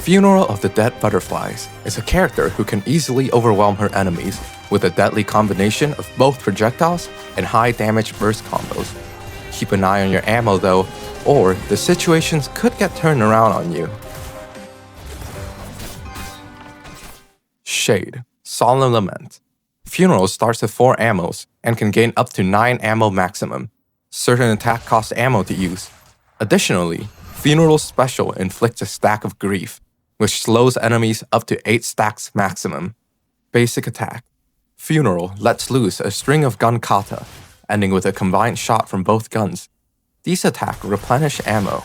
Funeral of the Dead Butterflies is a character who can easily overwhelm her enemies with a deadly combination of both projectiles and high damage burst combos. Keep an eye on your ammo though, or the situations could get turned around on you. Shade, Solemn Lament. Funeral starts with 4 ammos and can gain up to 9 ammo maximum. Certain attack cost ammo to use. Additionally, Funeral's special inflicts a stack of grief, which slows enemies up to 8 stacks maximum. Basic attack. Funeral lets loose a string of gun kata, ending with a combined shot from both guns. These attacks replenish ammo.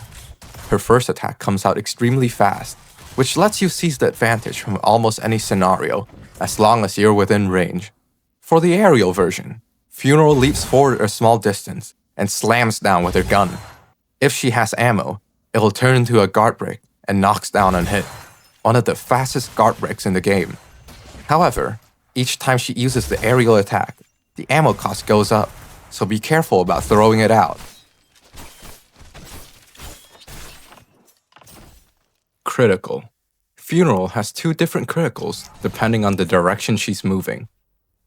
Her first attack comes out extremely fast, which lets you seize the advantage from almost any scenario, as long as you're within range. For the aerial version, Funeral leaps forward a small distance and slams down with her gun. If she has ammo, it will turn into a guard break and knocks down on hit, one of the fastest guard breaks in the game. However, each time she uses the aerial attack, the ammo cost goes up, so be careful about throwing it out. Critical. Funeral has 2 different criticals depending on the direction she's moving.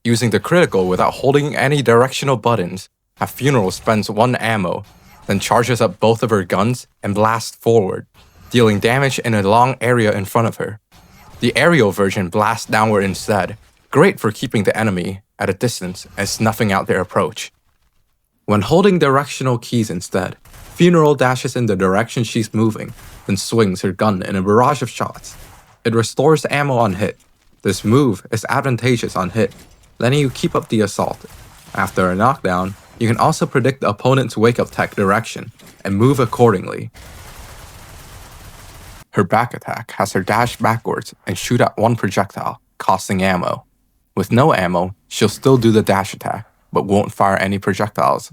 Using the critical without holding any directional buttons, a Funeral spends 1 ammo, then charges up both of her guns and blasts forward, dealing damage in a long area in front of her. The aerial version blasts downward instead, great for keeping the enemy at a distance and snuffing out their approach. When holding directional keys instead, Funeral dashes in the direction she's moving, then swings her gun in a barrage of shots. It restores ammo on hit. This move is advantageous on hit, letting you keep up the assault. After a knockdown, you can also predict the opponent's wake-up tech direction and move accordingly. Her back attack has her dash backwards and shoot at 1 projectile, costing ammo. With no ammo, she'll still do the dash attack, but won't fire any projectiles.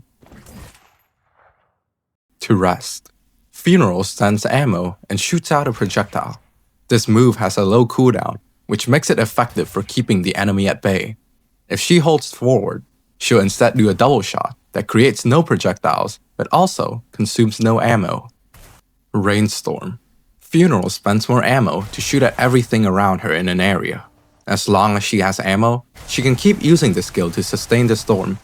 To rest. Funeral sends ammo and shoots out a projectile. This move has a low cooldown, which makes it effective for keeping the enemy at bay. If she holds forward, she'll instead do a double shot that creates no projectiles, but also consumes no ammo. Rainstorm. Funeral spends more ammo to shoot at everything around her in an area. As long as she has ammo, she can keep using the skill to sustain the storm.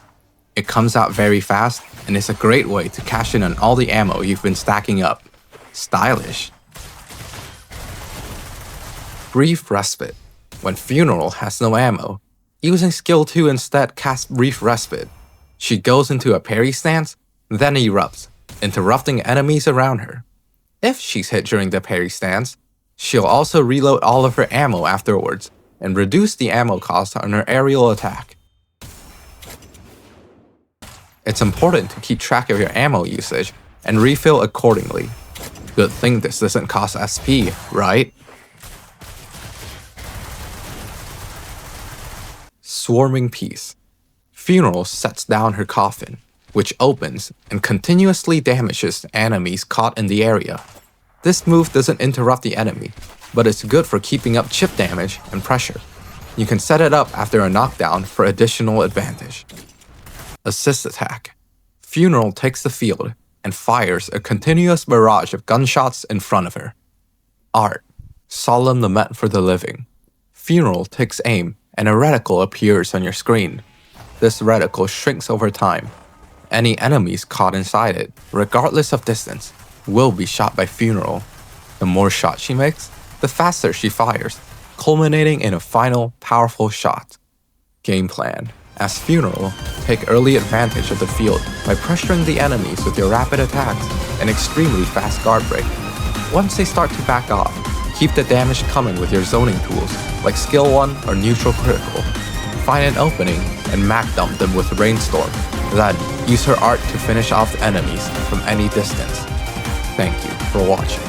It comes out very fast and is a great way to cash in on all the ammo you've been stacking up. Stylish. Brief Respite. When Funeral has no ammo, using skill 2 instead casts Brief Respite. She goes into a parry stance, then erupts, interrupting enemies around her. If she's hit during the parry stance, she'll also reload all of her ammo afterwards and reduce the ammo cost on her aerial attack. It's important to keep track of your ammo usage and refill accordingly. Good thing this doesn't cost SP, right? Swarming Piece. Funeral sets down her coffin, which opens and continuously damages enemies caught in the area. This move doesn't interrupt the enemy, but it's good for keeping up chip damage and pressure. You can set it up after a knockdown for additional advantage. Assist Attack. Funeral takes the field and fires a continuous barrage of gunshots in front of her. Art. Solemn Lament for the Living. Funeral takes aim and a reticle appears on your screen. This reticle shrinks over time. Any enemies caught inside it, regardless of distance, will be shot by Funeral. The more shots she makes, the faster she fires, culminating in a final, powerful shot. Game plan. As Funeral, take early advantage of the field by pressuring the enemies with your rapid attacks and extremely fast guard break. Once they start to back off, keep the damage coming with your zoning tools, like Skill 1 or Neutral Critical. Find an opening and Mac dump them with Rainstorm, then use her art to finish off the enemies from any distance. Thank you for watching.